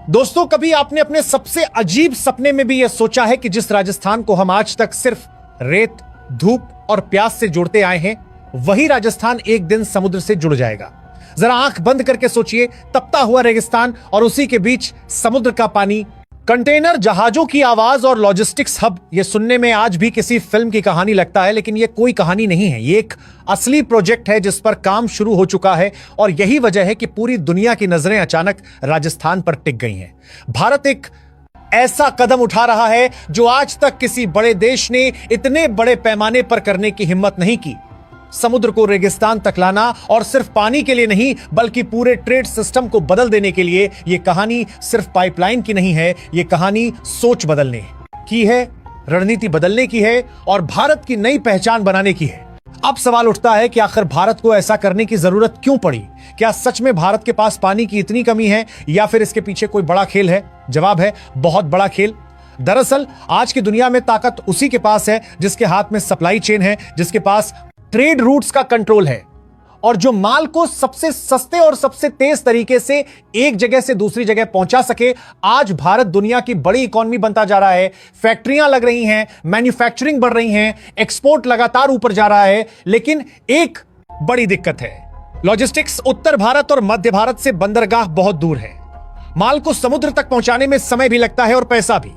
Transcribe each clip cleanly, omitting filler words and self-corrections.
दोस्तों, कभी आपने अपने सबसे अजीब सपने में भी यह सोचा है कि जिस राजस्थान को हम आज तक सिर्फ रेत, धूप और प्यास से जोड़ते आए हैं, वही राजस्थान एक दिन समुद्र से जुड़ जाएगा। जरा आंख बंद करके सोचिए, तपता हुआ रेगिस्तान और उसी के बीच समुद्र का पानी, कंटेनर, जहाजों की आवाज और लॉजिस्टिक्स हब। यह सुनने में आज भी किसी फिल्म की कहानी लगता है, लेकिन यह कोई कहानी नहीं है। यह एक असली प्रोजेक्ट है जिस पर काम शुरू हो चुका है और यही वजह है कि पूरी दुनिया की नजरें अचानक राजस्थान पर टिक गई हैं। भारत एक ऐसा कदम उठा रहा है जो आज तक किसी बड़े देश ने इतने बड़े पैमाने पर करने की हिम्मत नहीं की। समुद्र को रेगिस्तान तक लाना, और सिर्फ पानी के लिए नहीं बल्कि पूरे ट्रेड सिस्टम को बदल देने के लिए। यह कहानी सिर्फ पाइपलाइन की नहीं है, यह कहानी सोच बदलने की है, रणनीति बदलने की है और भारत की नई पहचान बनाने की है। अब सवाल उठता है कि आखिर भारत को ऐसा करने की जरूरत क्यों पड़ी? क्या सच में भारत के पास पानी की इतनी कमी है या फिर इसके पीछे कोई बड़ा खेल है? जवाब है, बहुत बड़ा खेल। दरअसल आज की दुनिया में ताकत उसी के पास है जिसके हाथ में सप्लाई चेन है, जिसके पास ट्रेड रूट्स का कंट्रोल है और जो माल को सबसे सस्ते और सबसे तेज तरीके से एक जगह से दूसरी जगह पहुंचा सके। आज भारत दुनिया की बड़ी इकोनॉमी बनता जा रहा है, फैक्ट्रियां लग रही हैं, मैन्युफैक्चरिंग बढ़ रही हैं, एक्सपोर्ट लगातार ऊपर जा रहा है। लेकिन एक बड़ी दिक्कत है, लॉजिस्टिक्स। उत्तर भारत और मध्य भारत से बंदरगाह बहुत दूर है, माल को समुद्र तक पहुंचाने में समय भी लगता है और पैसा भी,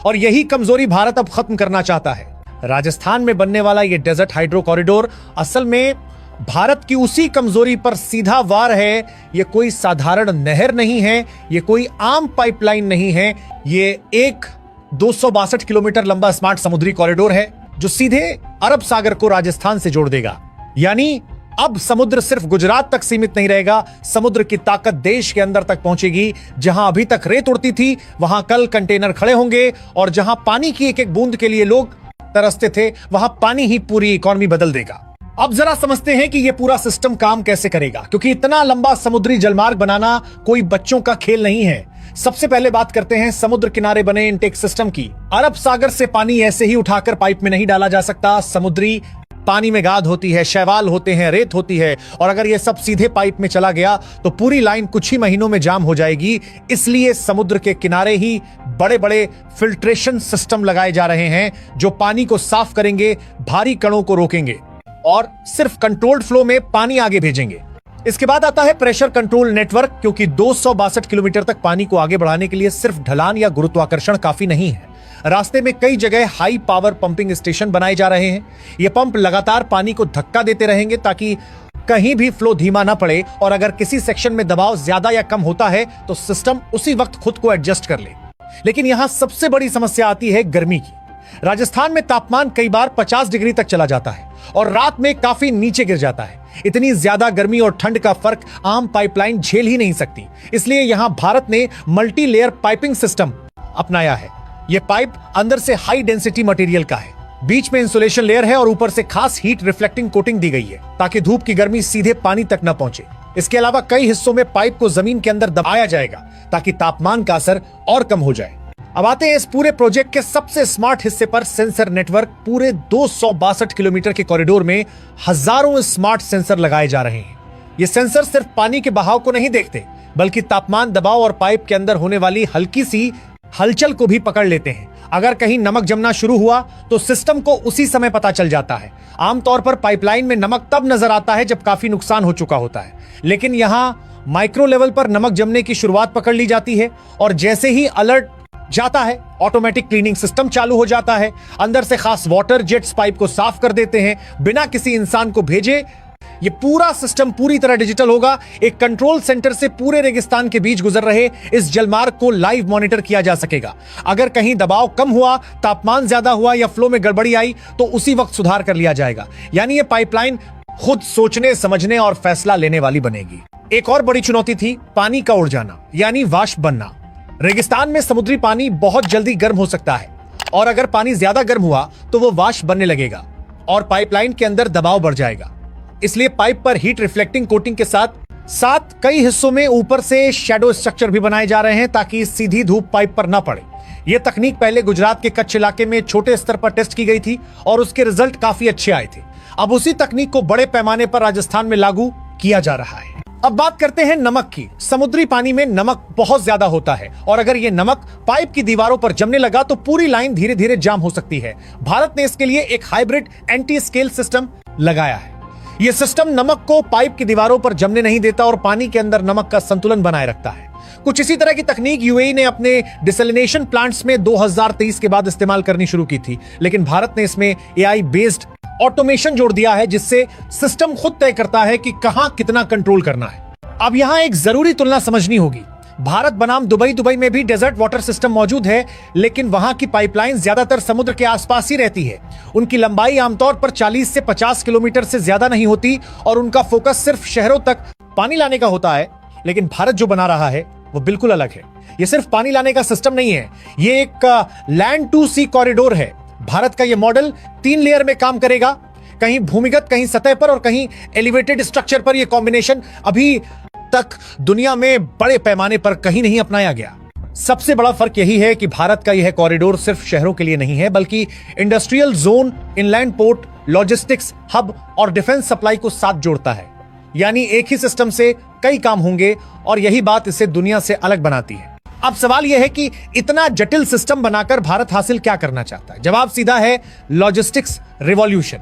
और यही कमजोरी भारत अब खत्म करना चाहता है। राजस्थान में बनने वाला यह डेजर्ट हाइड्रो कॉरिडोर असल में भारत की उसी कमजोरी पर सीधा वार है। यह कोई साधारण नहर नहीं है, यह कोई आम पाइपलाइन नहीं है, यह एक 262 किलोमीटर लंबा स्मार्ट समुद्री कॉरिडोर है जो सीधे अरब सागर को राजस्थान से जोड़ देगा। यानी अब समुद्र सिर्फ गुजरात तक सीमित नहीं रहेगा, समुद्र की ताकत देश के अंदर तक पहुंचेगी। जहां अभी तक रेत उड़ती थी, वहां कल कंटेनर खड़े होंगे और जहां पानी की एक एक बूंद के लिए लोग तरसते थे, वहां पानी ही पूरी इकोनॉमी बदल देगा। अब जरा समझते हैं कि यह पूरा सिस्टम काम कैसे करेगा, क्योंकि इतना लंबा समुद्री जलमार्ग बनाना कोई बच्चों का खेल नहीं है। सबसे पहले बात करते हैं समुद्र किनारे बने इनटेक सिस्टम की। अरब सागर से पानी ऐसे ही उठाकर पाइप में नहीं डाला जा सकता। समुद्री पानी में गाद होती है, शैवाल होते हैं, रेत होती है, और अगर यह सब सीधे पाइप में चला गया तो पूरी लाइन कुछ ही महीनों में जाम हो जाएगी। इसलिए समुद्र के किनारे ही बड़े बड़े फिल्ट्रेशन सिस्टम लगाए जा रहे हैं जो पानी को साफ करेंगे, भारी कणों को रोकेंगे और सिर्फ कंट्रोल्ड फ्लो में पानी आगे भेजेंगे। इसके बाद आता है प्रेशर कंट्रोल नेटवर्क, क्योंकि 262 किलोमीटर तक पानी को आगे बढ़ाने के लिए सिर्फ ढलान या गुरुत्वाकर्षण काफी नहीं है। रास्ते में कई जगह हाई पावर पंपिंग स्टेशन बनाए जा रहे हैं। ये पंप लगातार पानी को धक्का देते रहेंगे ताकि कहीं भी फ्लो धीमा ना पड़े, और अगर किसी सेक्शन में दबाव ज्यादा या कम होता है तो सिस्टम उसी वक्त खुद को एडजस्ट कर ले। लेकिन यहां सबसे बड़ी समस्या आती है गर्मी की। राजस्थान में तापमान कई बार 50 डिग्री तक चला जाता है और रात में काफी नीचे गिर जाता है। इतनी ज्यादा गर्मी और ठंड का फर्क आम पाइपलाइन झेल ही नहीं सकती। इसलिए यहां भारत ने मल्टी लेयर पाइपिंग सिस्टम अपनाया है। यह पाइप अंदर से हाई डेंसिटी मटेरियल का है, बीच में इंसुलेशन लेयर है और ऊपर से खास हीट रिफ्लेक्टिंग कोटिंग दी गई है ताकि धूप की गर्मी सीधे पानी तक न पहुंचे। इसके अलावा कई हिस्सों में पाइप को जमीन के अंदर दबाया जाएगा ताकि तापमान का असर और कम हो जाए। अब आते हैं इस पूरे प्रोजेक्ट के सबसे स्मार्ट हिस्से पर, सेंसर नेटवर्क। पूरे 262 किलोमीटर के कॉरिडोर में हजारों स्मार्ट सेंसर लगाए जा रहे हैं। ये सेंसर सिर्फ पानी के बहाव को नहीं देखते बल्कि तापमान, दबाव और पाइप के अंदर होने वाली हल्की सी हलचल को भी पकड़ लेते हैं। अगर कहीं नमक जमना शुरू हुआ तो सिस्टम को उसी समय पता चल जाता है। आमतौर पर पाइपलाइन में नमक तब नजर आता है जब काफी नुकसान हो चुका होता है, लेकिन यहां माइक्रो लेवल पर नमक जमने की शुरुआत पकड़ ली जाती है और जैसे ही अलर्ट जाता है ऑटोमेटिक क्लीनिंग सिस्टम चालू हो जाता है। अंदर से खास वाटर जेट्स पाइप को साफ कर देते हैं बिना किसी इंसान को भेजे। ये पूरा सिस्टम पूरी तरह डिजिटल होगा। एक कंट्रोल सेंटर से पूरे रेगिस्तान के बीच गुजर रहे इस जलमार्ग को लाइव मॉनिटर किया जा सकेगा। अगर कहीं दबाव कम हुआ, तापमान ज्यादा हुआ या फ्लो में गड़बड़ी आई तो उसी वक्त सुधार कर लिया जाएगा। यानी ये पाइपलाइन खुद सोचने, समझने और फैसला लेने वाली बनेगी। एक और बड़ी चुनौती थी पानी का उड़ जाना, यानी वाष्प बनना। रेगिस्तान में समुद्री पानी बहुत जल्दी गर्म हो सकता है और अगर पानी ज्यादा गर्म हुआ तो वो वाष्प बनने लगेगा और पाइपलाइन के अंदर दबाव बढ़ जाएगा। इसलिए पाइप पर हीट रिफ्लेक्टिंग कोटिंग के साथ साथ कई हिस्सों में ऊपर से शैडो स्ट्रक्चर भी बनाए जा रहे हैं ताकि सीधी धूप पाइप पर ना पड़े। यह तकनीक पहले गुजरात के कच्छ इलाके में छोटे स्तर पर टेस्ट की गई थी और उसके रिजल्ट काफी अच्छे आए थे। अब उसी तकनीक को बड़े पैमाने पर राजस्थान में लागू किया जा रहा है। अब बात करते हैं नमक की। समुद्री पानी में नमक बहुत ज्यादा होता है और अगर ये नमक पाइप की दीवारों पर जमने लगा तो पूरी लाइन धीरे धीरे जाम हो सकती है। भारत ने इसके लिए एक हाइब्रिड एंटी स्केल सिस्टम लगाया है। यह सिस्टम नमक को पाइप की दीवारों पर जमने नहीं देता और पानी के अंदर नमक का संतुलन बनाए रखता है। कुछ इसी तरह की तकनीक यूएई ने अपने डिसैलिनेशन प्लांट्स में 2023 के बाद इस्तेमाल करनी शुरू की थी, लेकिन भारत ने इसमें एआई बेस्ड ऑटोमेशन जोड़ दिया है जिससे सिस्टम खुद तय करता है कि कहां कितना कंट्रोल करना है। अब यहां एक जरूरी तुलना समझनी होगी। भारत बनाम दुबई में भी डेजर्ट वाटर सिस्टम मौजूद है, लेकिन वहां की पाइपलाइन ज्यादातर समुद्र के आसपास ही रहती है। उनकी लंबाई आमतौर पर 40 से 50 किलोमीटर से ज्यादा नहीं होती और उनका फोकस सिर्फ शहरों तक पानी लाने का होता है। लेकिन भारत जो बना रहा है वो बिल्कुल अलग है। ये सिर्फ पानी लाने का सिस्टम नहीं है, ये एक लैंड टू सी कॉरिडोर है। भारत का ये मॉडल 3 लेयर में काम करेगा, कहीं भूमिगत, कहीं सतह पर और कहीं एलिवेटेड स्ट्रक्चर पर। यह कॉम्बिनेशन अभी तक दुनिया में बड़े पैमाने पर कहीं नहीं अपनाया गया। सबसे बड़ा फर्क यही है कि भारत का यह कॉरिडोर सिर्फ शहरों के लिए नहीं है, बल्कि industrial zone, inland port, logistics hub और डिफेंस सप्लाई को साथ जोड़ता है। यानी एक ही सिस्टम से कई काम होंगे और यही बात इसे दुनिया से अलग बनाती है। अब सवाल यह है कि इतना जटिल सिस्टम बनाकर भारत हासिल क्या करना चाहता है? जवाब सीधा है, लॉजिस्टिक्स रिवॉल्यूशन।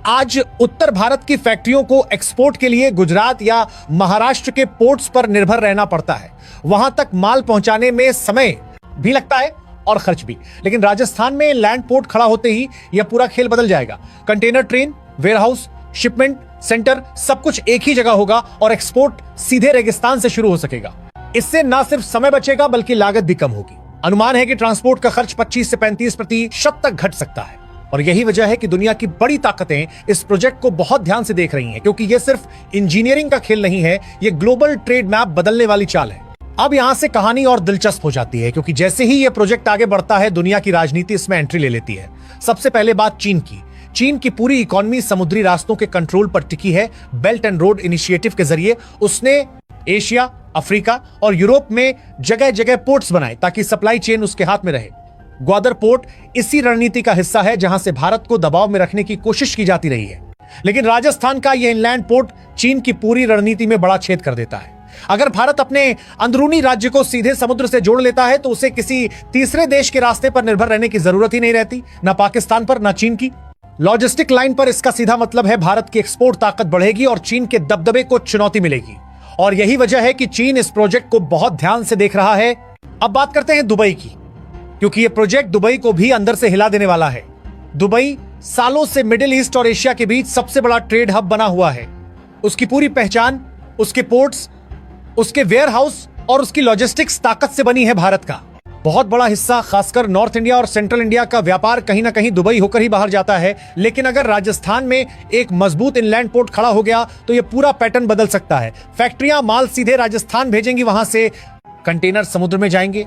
आज उत्तर भारत की फैक्ट्रियों को एक्सपोर्ट के लिए गुजरात या महाराष्ट्र के पोर्ट्स पर निर्भर रहना पड़ता है। वहां तक माल पहुंचाने में समय भी लगता है और खर्च भी। लेकिन राजस्थान में लैंड पोर्ट खड़ा होते ही यह पूरा खेल बदल जाएगा। Container train, warehouse, shipment centre, सब कुछ एक ही जगह होगा और एक्सपोर्ट सीधे रेगिस्तान से शुरू हो सकेगा। इससे न सिर्फ समय बचेगा बल्कि लागत भी कम होगी। अनुमान है कि ट्रांसपोर्ट का खर्च 25 से 35% तक घट सकता है। और यही वजह है कि दुनिया की बड़ी ताकतें इस प्रोजेक्ट को बहुत ध्यान से देख रही हैं, क्योंकि यह सिर्फ इंजीनियरिंग का खेल नहीं है, यह ग्लोबल ट्रेड मैप बदलने वाली चाल है। अब यहां से कहानी और दिलचस्प हो जाती है, क्योंकि जैसे ही यह प्रोजेक्ट आगे बढ़ता है, दुनिया की राजनीति इसमें एंट्री ले लेती है। सबसे पहले बात चीन की। चीन की पूरी इकोनॉमी समुद्री रास्तों के कंट्रोल पर टिकी है। बेल्ट एंड रोड इनिशिएटिव के जरिए उसने एशिया, अफ्रीका और यूरोप में जगह जगह पोर्ट्स बनाए ताकि सप्लाई चेन उसके हाथ में रहे। ग्वादर पोर्ट इसी रणनीति का हिस्सा है, जहां से भारत को दबाव में रखने की कोशिश की जाती रही है। लेकिन राजस्थान का यह इनलैंड पोर्ट चीन की पूरी रणनीति में बड़ा छेद कर देता है। अगर भारत अपने अंदरूनी राज्य को सीधे समुद्र से जोड़ लेता है तो उसे किसी तीसरे देश के रास्ते पर निर्भर रहने की जरूरत ही नहीं रहती, ना पाकिस्तान पर, ना चीन की। लॉजिस्टिक लाइन पर इसका सीधा मतलब है भारत की एक्सपोर्ट ताकत बढ़ेगी और चीन के दबदबे को चुनौती मिलेगी। और यही वजह है कि चीन इस प्रोजेक्ट को बहुत ध्यान से देख रहा है। अब बात करते हैं दुबई की, क्योंकि यह प्रोजेक्ट दुबई को भी अंदर से हिला देने वाला है। दुबई सालों से मिडिल ईस्ट और एशिया के बीच सबसे बड़ा ट्रेड हब बना हुआ है। उसकी पूरी पहचान उसके पोर्ट्स, उसके वेयरहाउस और उसकी लॉजिस्टिक्स ताकत से बनी है। भारत का बहुत बड़ा हिस्सा, खासकर नॉर्थ इंडिया और सेंट्रल इंडिया का व्यापार कहीं ना कहीं दुबई होकर ही बाहर जाता है। लेकिन अगर राजस्थान में एक मजबूत इनलैंड पोर्ट खड़ा हो गया तो यह पूरा पैटर्न बदल सकता है। फैक्ट्रियां माल सीधे राजस्थान भेजेंगी, वहां से कंटेनर समुद्र में जाएंगे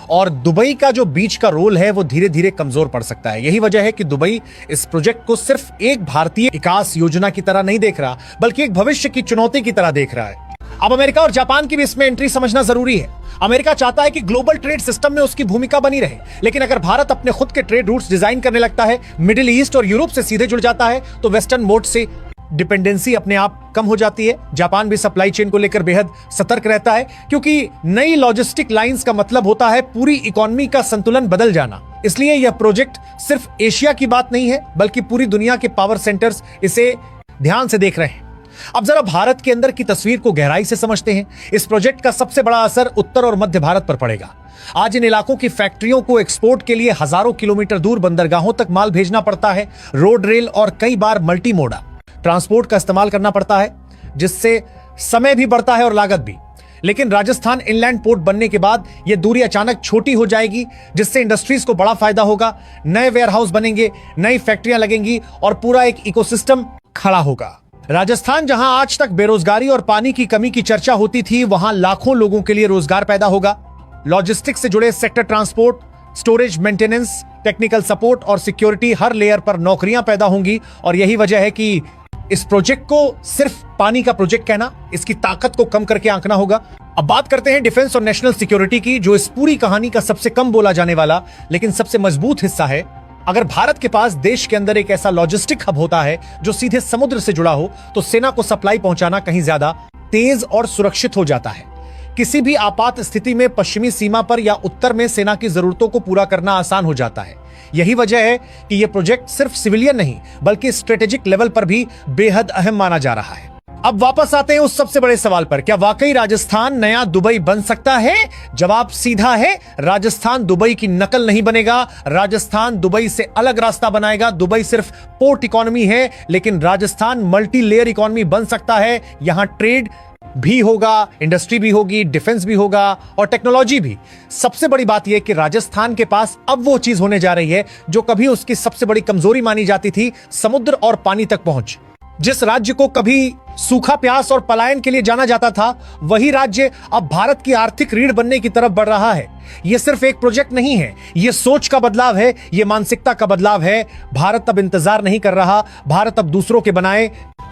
और दुबई का जो बीच का रोल है वो धीरे धीरे कमजोर पड़ सकता है। यही वजह है कि दुबई इस प्रोजेक्ट को सिर्फ एक भारतीय विकास योजना की तरह नहीं देख रहा, बल्कि एक भविष्य की चुनौती की तरह देख रहा है। अब अमेरिका और जापान की भी इसमें एंट्री समझना जरूरी है। अमेरिका चाहता है कि ग्लोबल ट्रेड सिस्टम में उसकी भूमिका बनी रहे, लेकिन अगर भारत अपने खुद के ट्रेड रूट्स डिजाइन करने लगता है, मिडिल ईस्ट और यूरोप से सीधे जुड़ जाता है, तो वेस्टर्न मोड से डिपेंडेंसी अपने आप कम हो जाती है। जापान भी सप्लाई चेन को लेकर बेहद सतर्क रहता है, क्योंकि नई लॉजिस्टिक लाइंस का मतलब होता है पूरी इकोनॉमी का संतुलन बदल जाना। इसलिए यह प्रोजेक्ट सिर्फ एशिया की बात नहीं है, बल्कि पूरी दुनिया के पावर सेंटर्स इसे ध्यान से देख रहे हैं। अब जरा भारत के अंदर की तस्वीर को गहराई से समझते हैं। इस प्रोजेक्ट का सबसे बड़ा असर उत्तर और मध्य भारत पर पड़ेगा। आज इन इलाकों की फैक्ट्रियों को एक्सपोर्ट के लिए हजारों किलोमीटर दूर बंदरगाहों तक माल भेजना पड़ता है। रोड, रेल और कई बार मल्टी मोडा ट्रांसपोर्ट का इस्तेमाल करना पड़ता है, जिससे समय भी बढ़ता है और लागत भी। लेकिन राजस्थान इनलैंड पोर्ट बनने के बाद यह दूरी अचानक छोटी हो जाएगी, जिससे इंडस्ट्रीज को बड़ा फायदा होगा। नए वेयरहाउस बनेंगे, नई फैक्ट्रियां लगेंगी और पूरा एक इकोसिस्टम खड़ा होगा। राजस्थान, जहां आज तक बेरोजगारी और पानी की कमी की चर्चा होती थी, वहां लाखों लोगों के लिए रोजगार पैदा होगा। लॉजिस्टिक्स से जुड़े sector, transport, storage, maintenance, technical support और सिक्योरिटी, हर लेयर पर नौकरियां पैदा होंगी। और यही वजह है कि इस प्रोजेक्ट को सिर्फ पानी का प्रोजेक्ट कहना, इसकी ताकत को कम करके आंकना होगा। अब बात करते हैं डिफेंस और नेशनल सिक्योरिटी की, जो इस पूरी कहानी का सबसे कम बोला जाने वाला लेकिन सबसे मजबूत हिस्सा है। अगर भारत के पास देश के अंदर एक ऐसा लॉजिस्टिक हब होता है जो सीधे समुद्र से जुड़ा हो, तो सेना को सप्लाई पहुंचाना कहीं ज्यादा तेज और सुरक्षित हो जाता है। किसी भी आपात स्थिति में पश्चिमी सीमा पर या उत्तर में सेना की जरूरतों को पूरा करना आसान हो जाता है। यही वजह है कि यह प्रोजेक्ट सिर्फ सिविलियन नहीं बल्कि स्ट्रेटेजिक लेवल पर भी बेहद अहम माना जा रहा है। अब वापस आते हैं उस सबसे बड़े सवाल पर, क्या वाकई राजस्थान नया दुबई बन सकता है? जवाब सीधा है, राजस्थान दुबई की नकल नहीं बनेगा। राजस्थान दुबई से अलग रास्ता बनाएगा। दुबई सिर्फ पोर्ट इकोनॉमी है, लेकिन राजस्थान मल्टी लेयर इकोनॉमी बन सकता है। यहां ट्रेड भी होगा, इंडस्ट्री भी होगी, डिफेंस भी होगा और टेक्नोलॉजी भी। सबसे बड़ी बात यह कि राजस्थान के पास अब वो चीज होने जा रही है जो कभी उसकी सबसे बड़ी कमजोरी मानी जाती थी, समुद्र और पानी तक पहुंच। जिस राज्य को कभी सूखा, प्यास और पलायन के लिए जाना जाता था, वही राज्य अब भारत की आर्थिक रीढ़ बनने की तरफ बढ़ रहा है। यह सिर्फ एक प्रोजेक्ट नहीं है, यह सोच का बदलाव है, यह मानसिकता का बदलाव है। भारत अब इंतजार नहीं कर रहा, भारत अब दूसरों के बनाए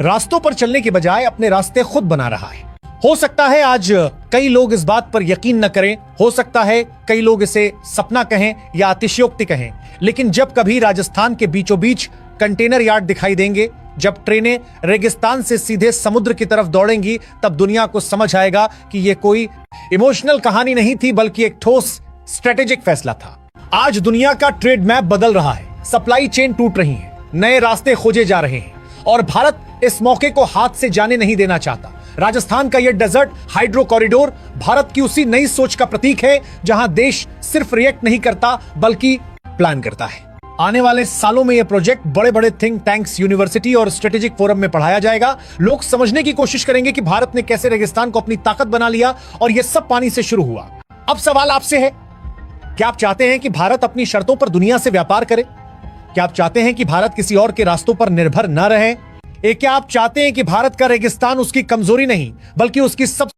रास्तों पर चलने के बजाय अपने रास्ते खुद बना रहा है। हो सकता है आज कई लोग इस बात पर यकीन न करें, हो सकता है कई लोग इसे सपना कहें या अतिशयोक्ति कहें, लेकिन जब कभी राजस्थान के बीचों बीच कंटेनर यार्ड दिखाई देंगे, जब ट्रेनें रेगिस्तान से सीधे समुद्र की तरफ दौड़ेंगी, तब दुनिया को समझ आएगा कि यह कोई इमोशनल कहानी नहीं थी बल्कि एक ठोस स्ट्रेटेजिक फैसला था। आज दुनिया का ट्रेड मैप बदल रहा है, सप्लाई चेन टूट रही है, नए रास्ते खोजे जा रहे हैं और भारत इस मौके को हाथ से जाने नहीं देना चाहता। राजस्थान का यह डेजर्ट हाइड्रो कॉरिडोर भारत की उसी नई सोच का प्रतीक है, जहां देश सिर्फ रिएक्ट नहीं करता बल्कि प्लान करता है। आने वाले सालों में यह प्रोजेक्ट बड़े बड़े थिंक टैंक्स, यूनिवर्सिटी और स्ट्रेटेजिक फोरम में पढ़ाया जाएगा। लोग समझने की कोशिश करेंगे कि भारत ने कैसे रेगिस्तान को अपनी ताकत बना लिया और यह सब पानी से शुरू हुआ। अब सवाल आपसे है, क्या आप चाहते हैं कि भारत अपनी शर्तों पर दुनिया से व्यापार करे? क्या आप चाहते हैं कि भारत किसी और के रास्तों पर निर्भर न रहे? क्या आप चाहते हैं कि भारत का रेगिस्तान उसकी कमजोरी नहीं बल्कि उसकी सब